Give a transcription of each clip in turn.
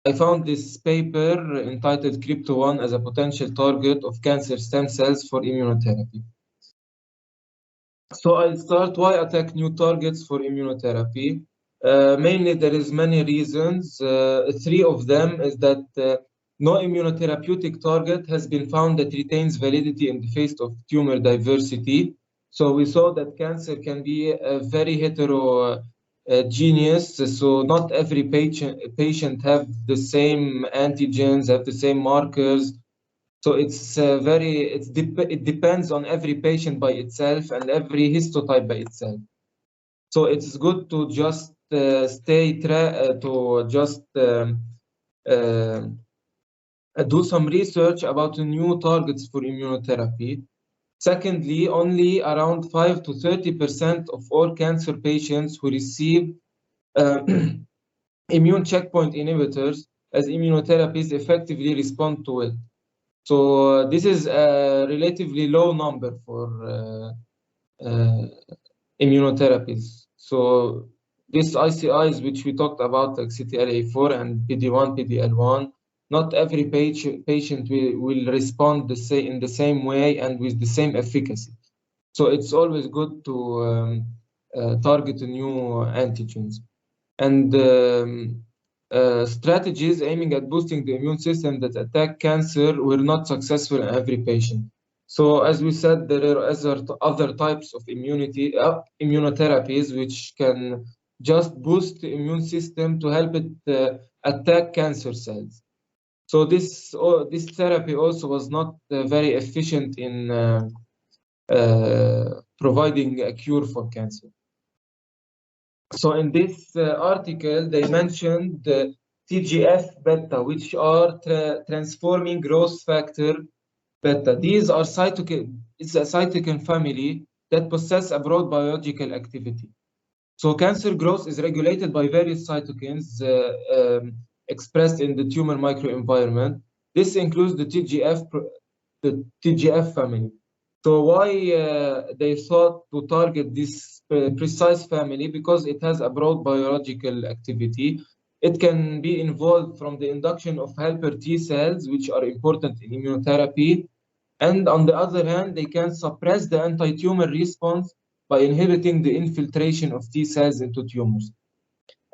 I found this paper entitled Crypto-1 as a potential target of cancer stem cells for immunotherapy. So I'll start why attack new targets for immunotherapy. Mainly, there is many reasons. Three of them is that no immunotherapeutic target has been found that retains validity in the face of tumor diversity. So we saw that cancer can be very heterogeneous. So not every patient have the same antigens, have the same markers. So it depends on every patient by itself and every histotype by itself. So it's good to just do some research about the new targets for immunotherapy. Secondly, only around 5 to 30% of all cancer patients who receive immune checkpoint inhibitors as immunotherapies effectively respond to it. So this is a relatively low number for immunotherapies. So these ICIs, which we talked about, like CTLA4 and PD1, PDL1, not every patient will respond in the same way and with the same efficacy. So it's always good to target new antigens. And strategies aiming at boosting the immune system that attack cancer were not successful in every patient. So as we said, there are other types of immunotherapies which can just boost the immune system to help it attack cancer cells. So this therapy also was not very efficient in providing a cure for cancer. So in this article, they mentioned the TGF-beta, which are transforming growth factor beta. These are it's a cytokine family that possess a broad biological activity. So cancer growth is regulated by various cytokines expressed in the tumor microenvironment. This includes the TGF family. So why they thought to target this precise family? Because it has a broad biological activity. It can be involved from the induction of helper T cells, which are important in immunotherapy. And on the other hand, they can suppress the anti-tumor response by inhibiting the infiltration of T cells into tumors.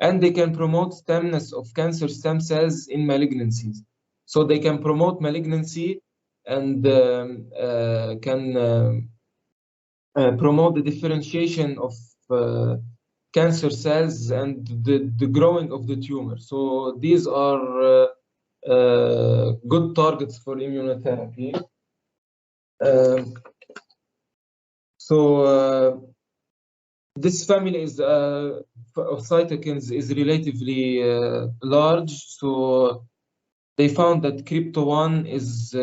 And they can promote stemness of cancer stem cells in malignancies. So they can promote malignancy and can promote the differentiation of cancer cells and the growing of the tumor. So these are good targets for immunotherapy. This family of cytokines is relatively large. So they found that Crypto-1 is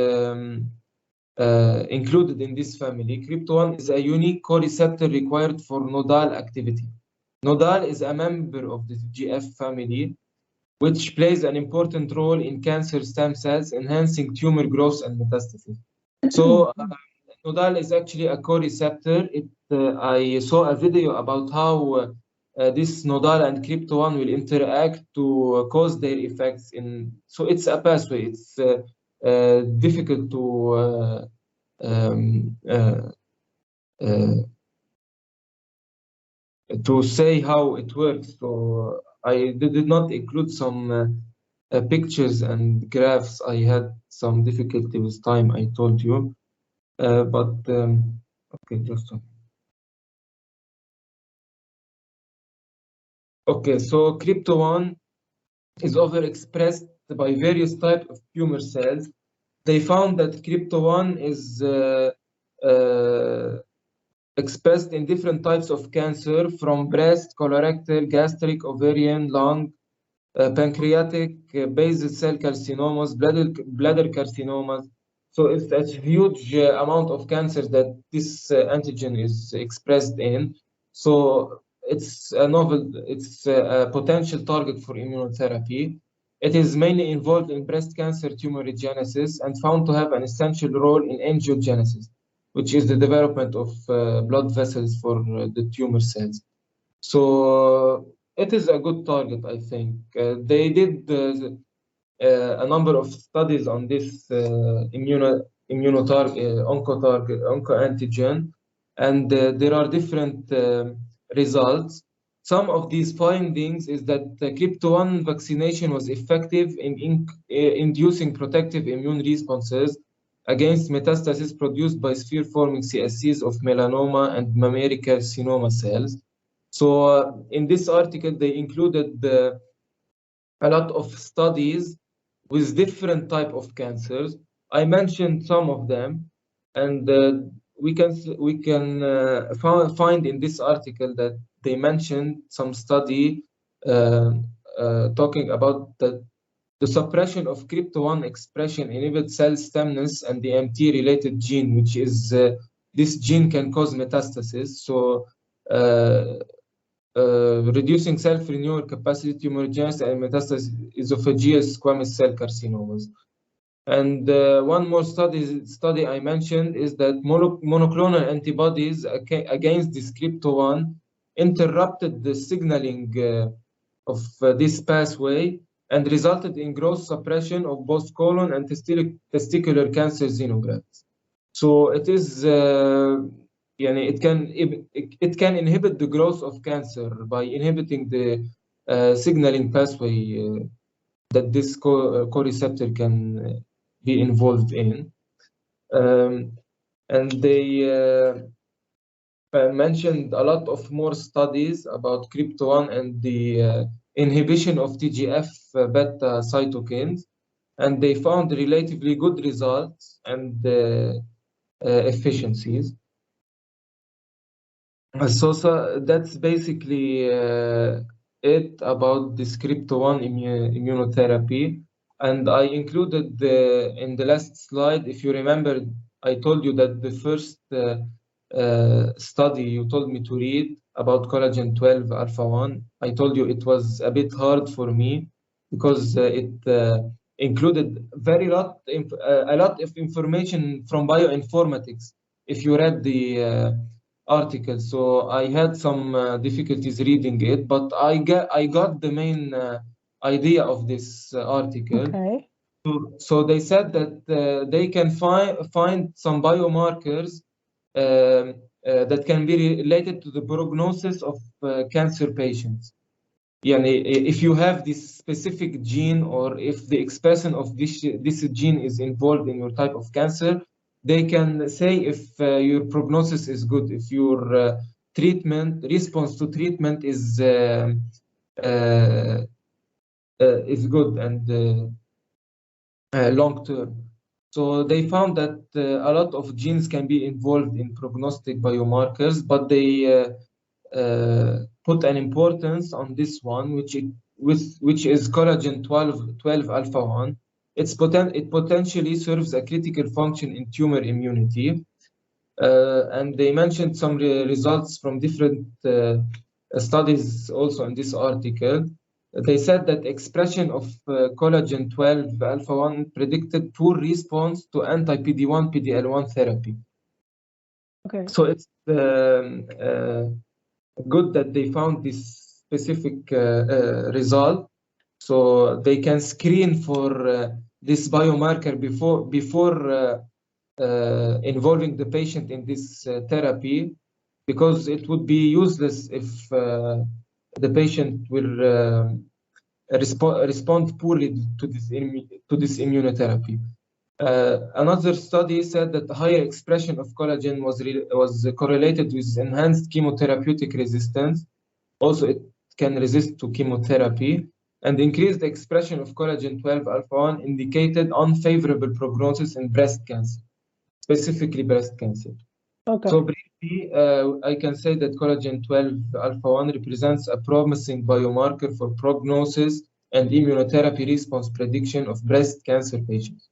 included in this family. Crypto-1 is a unique co-receptor required for nodal activity. Nodal is a member of the TGF family, which plays an important role in cancer stem cells, enhancing tumor growth and metastasis. So nodal is actually a co-receptor. I saw a video about how this nodal and Crypto-1 will interact to cause their effects so it's a pathway. It's difficult to say how it works. So I did not include some pictures and graphs. I had some difficulty with time, I told you. Okay, just one. Okay, so Crypto-1 is overexpressed by various types of tumor cells. They found that Crypto-1 is expressed in different types of cancer, from breast, colorectal, gastric, ovarian, lung, pancreatic, basal cell carcinomas, bladder carcinomas. So it's a huge amount of cancers that this antigen is expressed in. So it's a potential target for immunotherapy. It is mainly involved in breast cancer tumorigenesis and found to have an essential role in angiogenesis, which is the development of blood vessels for the tumor cells. So it is a good target, I think. They did a number of studies on this oncoantigen, and there are different results. Some of these findings is that the crypto-1 vaccination was effective in inducing protective immune responses against metastasis produced by sphere-forming CSCs of melanoma and mammary carcinoma cells. So in this article, they included a lot of studies with different type of cancers. I mentioned some of them, and we can find in this article that they mentioned some study talking about the suppression of crypto-1 expression inhibits cell stemness and the MT-related gene, which is this gene can cause metastasis. So reducing self-renewal capacity, tumorigenesis, and metastasis esophageal squamous cell carcinomas. And one more study I mentioned is that monoclonal antibodies against this crypto-1 interrupted the signaling of this pathway and resulted in gross suppression of both colon and testicular cancer xenografts. So it is, it can inhibit the growth of cancer by inhibiting the signaling pathway that this co-receptor can be involved in. And they mentioned a lot of more studies about crypto-1 and the inhibition of TGF-beta cytokines, and they found relatively good results and efficiencies. So that's basically it about this crypto-1 immunotherapy. And I included in the last slide, if you remember, I told you that the first study you told me to read about collagen 12 alpha 1, I told you it was a bit hard for me because it included a lot of information from bioinformatics if you read the article. So I had some difficulties reading it, but I got the main idea of this article. Okay. So they said that they can find some biomarkers that can be related to the prognosis of cancer patients. If you have this specific gene, or if the expression of this gene is involved in your type of cancer, they can say if your prognosis is good, if your response to treatment is good and long term. So they found that a lot of genes can be involved in prognostic biomarkers, but they put an importance on this one, which is collagen 12 alpha 1. It potentially serves a critical function in tumor immunity. And they mentioned some results from different studies also in this article. They said that expression of collagen 12 alpha 1 predicted poor response to anti-PD-1, PD-L1 therapy. Okay. So it's good that they found this specific result. So they can screen for this biomarker before involving the patient in this therapy, because it would be useless if the patient will respond poorly to this immunotherapy. Another study said that higher expression of collagen was correlated with enhanced chemotherapeutic resistance. Also, it can resist to chemotherapy, and increased expression of collagen 12 alpha 1 indicated unfavorable prognosis in breast cancer, specifically breast cancer. Okay. So briefly, I can say that collagen 12 alpha 1 represents a promising biomarker for prognosis and immunotherapy response prediction of breast cancer patients.